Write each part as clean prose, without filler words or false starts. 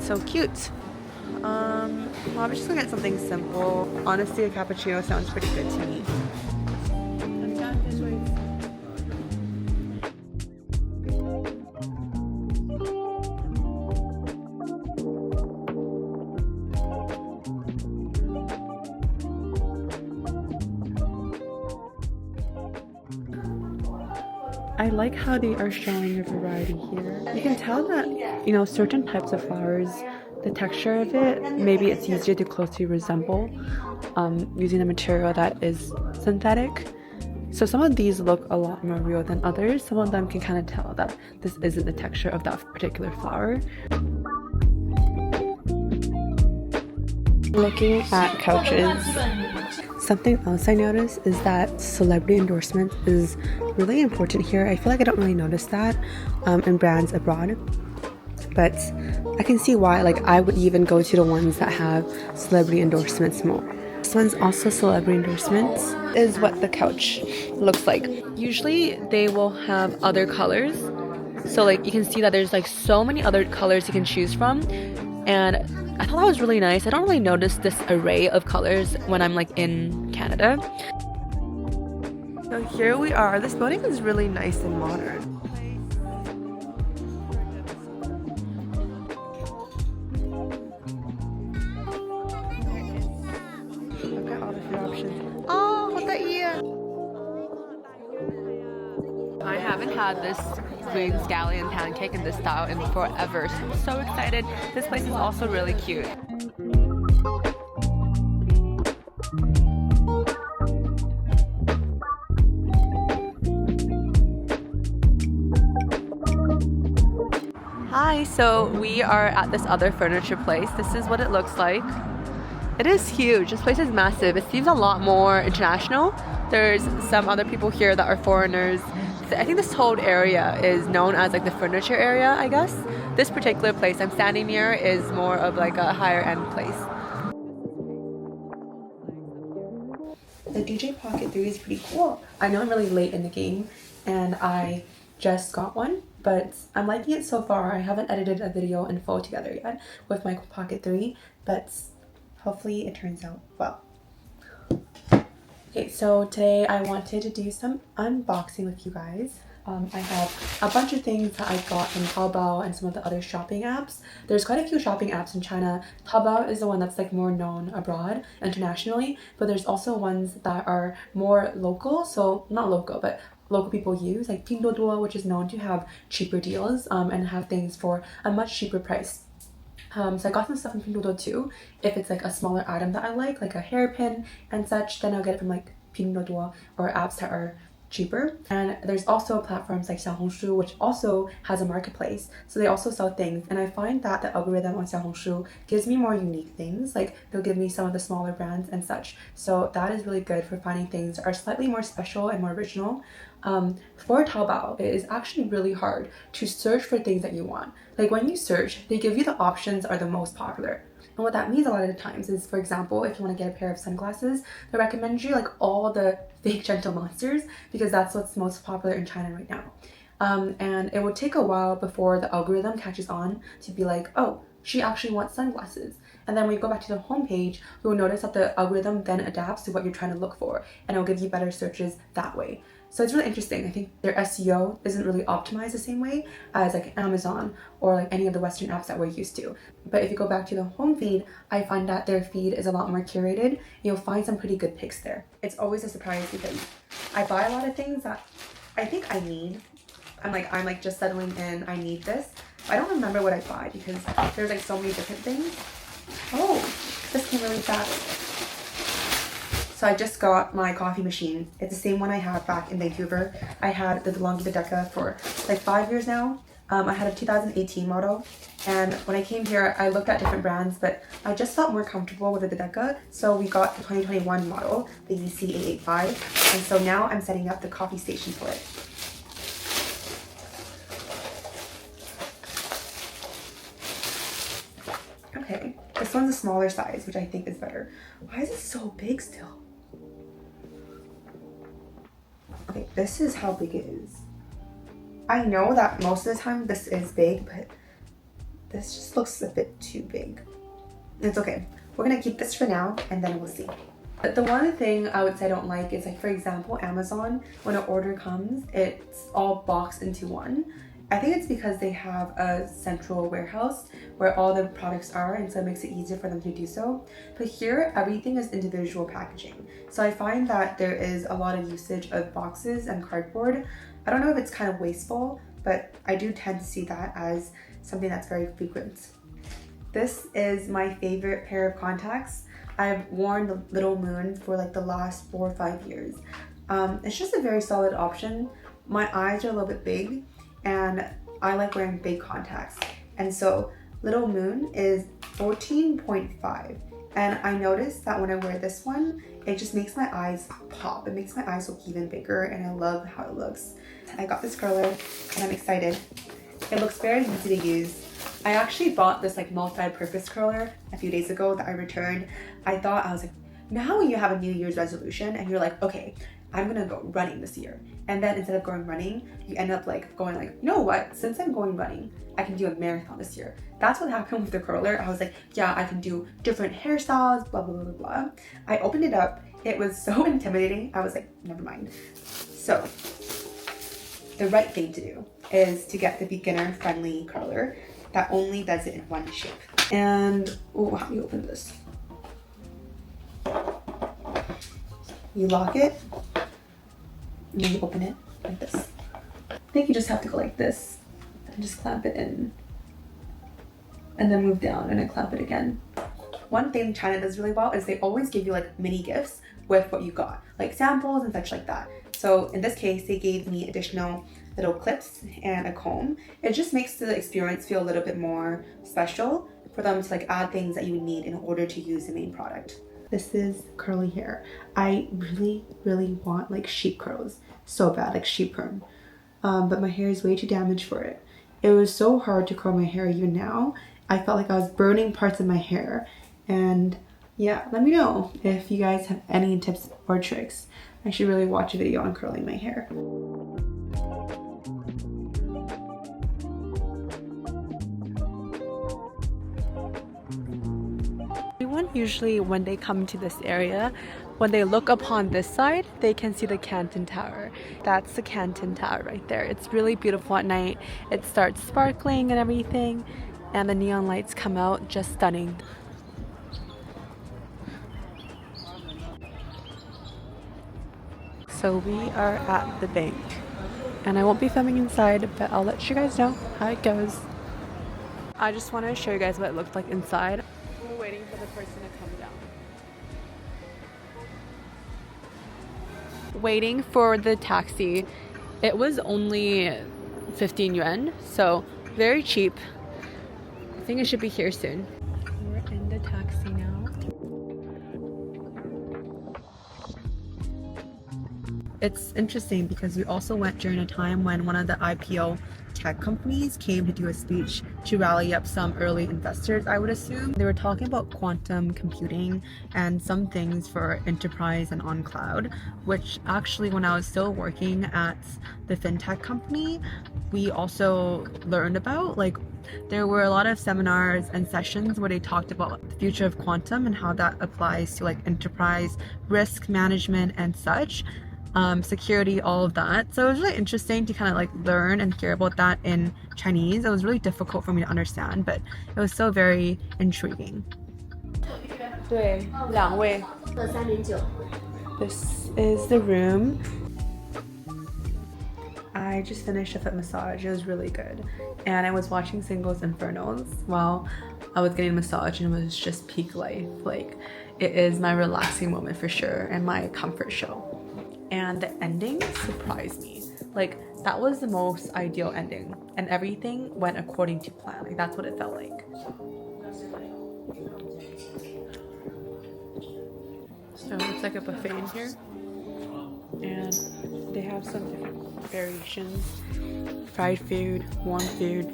so cute. Well, I'm just gonna get something simple. Honestly, a cappuccino sounds pretty good to me. I like how they are showing a variety here. You can tell that, you know, certain types of flowers, the texture of it, maybe it's easier to closely resemble using a material that is synthetic. So some of these look a lot more real than others. Some of them can kind of tell that this isn't the texture of that particular flower. Looking at couches, something else I noticed is that celebrity endorsement is really important here. I feel like I don't really notice that in brands abroad, but I can see why. Like, I would even go to the ones that have celebrity endorsements more. This one's also celebrity endorsements. Is what the couch looks like. Usually they will have other colors, so like you can see that there's like so many other colors you can choose from, and I thought that was really nice. I don't really notice this array of colors when I'm like in Canada. So here we are. This building is really nice and modern. Look at all the food options. Oh, what the ear? I haven't had this green scallion pancake in this style in forever, so I'm so excited. This place is also really cute. Hi, so we are at this other furniture place. This is what it looks like. It is huge. This place is massive. It seems a lot more international. There's some other people here that are foreigners. I think this whole area is known as like the furniture area, I guess. This particular place I'm standing near is more of like a higher end place. The DJ Pocket 3 is pretty cool. I know I'm really late in the game and I just got one, but I'm liking it so far. I haven't edited a video in full together yet with my Pocket 3, but hopefully it turns out well. Okay, so today I wanted to do some unboxing with you guys. I have a bunch of things that I got from Taobao and some of the other shopping apps. There's quite a few shopping apps in China. Taobao is the one that's like more known abroad internationally, but there's also ones that are more local. So not local, but local people use, like Pinduoduo, which is known to have cheaper deals and have things for a much cheaper price. So I got some stuff from Pinduoduo too. If it's like a smaller item that I like a hairpin and such, then I'll get it from like Pinduoduo or apps that are cheaper. And there's also platforms like Xiaohongshu, which also has a marketplace, so they also sell things, and I find that the algorithm on Xiaohongshu gives me more unique things. Like, they'll give me some of the smaller brands and such, so that is really good for finding things that are slightly more special and more original. For Taobao, it is actually really hard to search for things that you want. Like, when you search, they give you the options are the most popular. And what that means a lot of the times is, for example, if you want to get a pair of sunglasses, they recommend you like all the fake gentle monsters because that's what's most popular in China right now. And it will take a while before the algorithm catches on to be like, oh, she actually wants sunglasses. And then when you go back to the homepage, you will notice that the algorithm then adapts to what you're trying to look for, and it'll give you better searches that way. So it's really interesting. I think their SEO isn't really optimized the same way as like Amazon or like any of the Western apps that we're used to. But if you go back to the home feed, I find that their feed is a lot more curated. You'll find some pretty good picks there. It's always a surprise because I buy a lot of things that I think I need. I'm like just settling in, I need this. I don't remember what I buy because there's like so many different things. Oh, this came really fast. So I just got my coffee machine. It's the same one I had back in Vancouver. I had the DeLonghi Bedeca for like 5 years now. I had a 2018 model, and when I came here, I looked at different brands, but I just felt more comfortable with the Bedeca, so we got the 2021 model, the UC885, and so now I'm setting up the coffee station for it. Okay, this one's a smaller size, which I think is better. Why is it so big still? Okay, this is how big it is. I know that most of the time this is big, but this just looks a bit too big. It's okay. We're gonna keep this for now and then we'll see. But the one thing I would say I don't like is, like, for example, Amazon, when an order comes, it's all boxed into one. I think it's because they have a central warehouse where all the products are, and so it makes it easier for them to do so. But here, everything is individual packaging. So I find that there is a lot of usage of boxes and cardboard. I don't know if it's kind of wasteful, but I do tend to see that as something that's very frequent. This is my favorite pair of contacts. I've worn the Little Moon for like the last 4 or 5 years. It's just a very solid option. My eyes are a little bit big and I like wearing big contacts. And so Little Moon is 14.5. And I noticed that when I wear this one, it just makes my eyes pop. It makes my eyes look even bigger and I love how it looks. I got this curler and I'm excited. It looks very easy to use. I actually bought this like multi-purpose curler a few days ago that I returned. I was like, now when you have a New Year's resolution and you're like, okay, I'm gonna go running this year. And then instead of going running, you end up like going like, you know what, since I'm going running, I can do a marathon this year. That's what happened with the curler. I was like, yeah, I can do different hairstyles, blah, blah, blah, blah. I opened it up. It was so intimidating. I was like, never mind. So the right thing to do is to get the beginner-friendly curler that only does it in one shape. And, oh, how do you open this? You lock it, and then you open it like this. I think you just have to go like this and just clamp it in. And then move down and then clamp it again. One thing China does really well is they always give you like mini gifts with what you got, like samples and such like that. So in this case, they gave me additional little clips and a comb. It just makes the experience feel a little bit more special for them to like add things that you need in order to use the main product. This is curly hair. I really, really want like sheep curls so bad, like sheep perm. But my hair is way too damaged for it. It was so hard to curl my hair even now. I felt like I was burning parts of my hair. And yeah, let me know if you guys have any tips or tricks. I should really watch a video on curling my hair. Everyone usually, when they come to this area, when they look upon this side, they can see the Canton Tower. That's the Canton Tower right there. It's really beautiful at night. It starts sparkling and everything, and the neon lights come out, just stunning. So we are at the bank, and I won't be filming inside, but I'll let you guys know how it goes. I just want to show you guys what it looked like inside. We're waiting for the person to come down. Waiting for the taxi. It was only 15 yuan, so very cheap. I think it should be here soon. We're in the taxi now. It's interesting because we also went during a time when one of the IPO tech companies came to do a speech to rally up some early investors, I would assume. They were talking about quantum computing and some things for enterprise and on cloud, which actually when I was still working at the fintech company, we also learned about. Like, there were a lot of seminars and sessions where they talked about the future of quantum and how that applies to like enterprise risk management and such. Security, all of that. So it was really interesting to kind of like learn and hear about that in Chinese. It was really difficult for me to understand, but it was still very intriguing. 对，2位。This is the room. I just finished a foot massage. It was really good. And I was watching Singles Infernos while I was getting a massage, and it was just peak life. Like, it is my relaxing moment for sure and my comfort show. And the ending surprised me. Like, that was the most ideal ending, and everything went according to plan. Like, that's what it felt like. So it's like a buffet in here, and they have some different variations: fried food, warm food,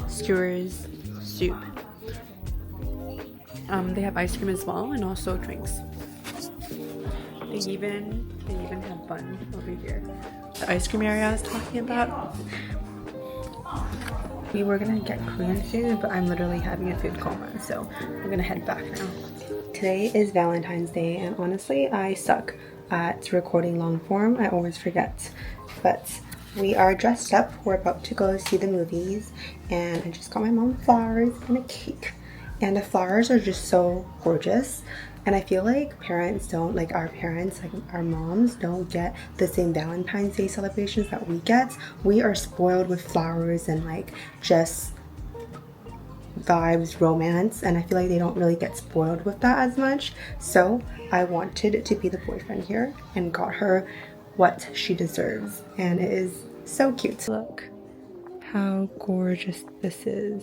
skewers, soup. They have ice cream as well, and also drinks. They even have bun over here. The ice cream area I was talking about. We were gonna get Korean food, but I'm literally having a food coma, so we're gonna head back now. Today is Valentine's Day, and honestly, I suck at recording long form. I always forget. But we are dressed up. We're about to go see the movies, and I just got my mom flowers and a cake. And the flowers are just so gorgeous. And I feel like parents don't, like our parents, like our moms don't get the same Valentine's Day celebrations that we get. We are spoiled with flowers and like just vibes, romance, and I feel like they don't really get spoiled with that as much. So I wanted to be the boyfriend here and got her what she deserves, and it is so cute. Look how gorgeous this is.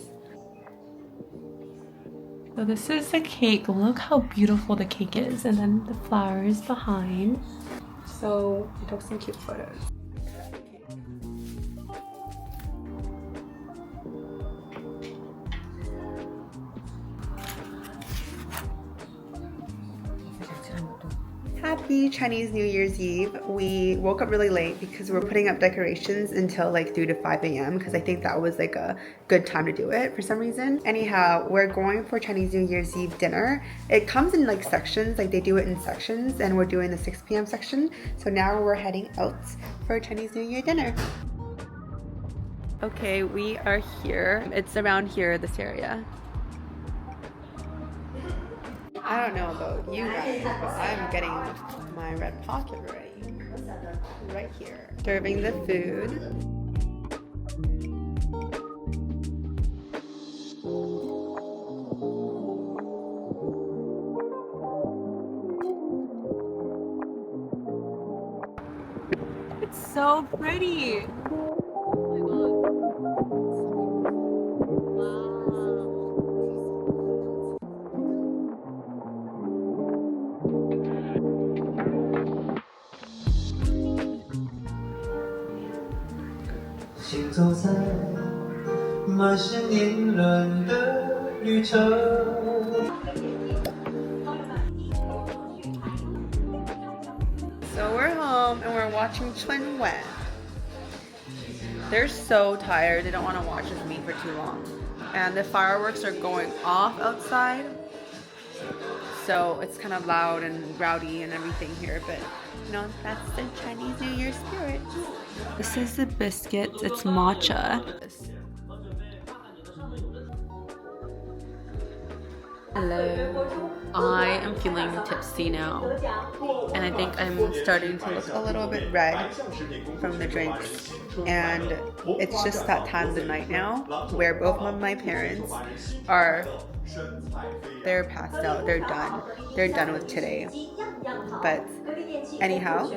So this is the cake. Look how beautiful the cake is, and then the flowers behind. So I took some cute photos. Happy Chinese New Year's Eve. We woke up really late because we were putting up decorations until like 3 to 5 a.m. because I think that was like a good time to do it for some reason. Anyhow, we're going for Chinese New Year's Eve dinner. It comes in like sections, like they do it in sections, and we're doing the 6 p.m. section. So now we're heading out for Chinese New Year dinner. Okay, we are here. It's around here, this area. I don't know about you guys, but I'm getting my red pocket ready. Right here. Serving the food. It's so pretty. So we're home and we're watching Chun Wen. They're so tired, they don't want to watch with me for too long. And the fireworks are going off outside. So it's kind of loud and rowdy and everything here, but you know, that's the Chinese New Year spirit. This is the biscuits, it's matcha. Hello. I am feeling tipsy now, and I think I'm starting to look a little bit red from the drinks, and it's just that time of the night now where both of my parents are, they're passed out, they're done with today. But anyhow,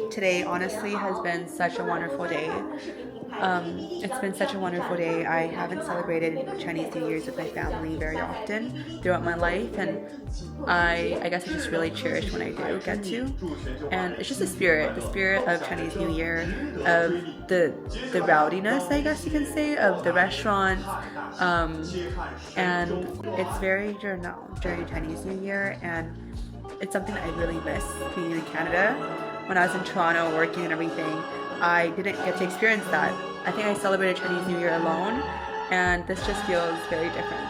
today honestly has been such a wonderful day. It's been such a wonderful day. I haven't celebrated Chinese New Year's with my family very often throughout my life, and I guess I just really cherish when I do get to. And it's just the spirit of Chinese New Year, of the rowdiness, I guess you can say, of the restaurants, and it's very during Chinese New Year, and it's something that I really miss being in Canada. When I was in Toronto working and everything, I didn't get to experience that. I think I celebrated Chinese New Year alone, and this just feels very different.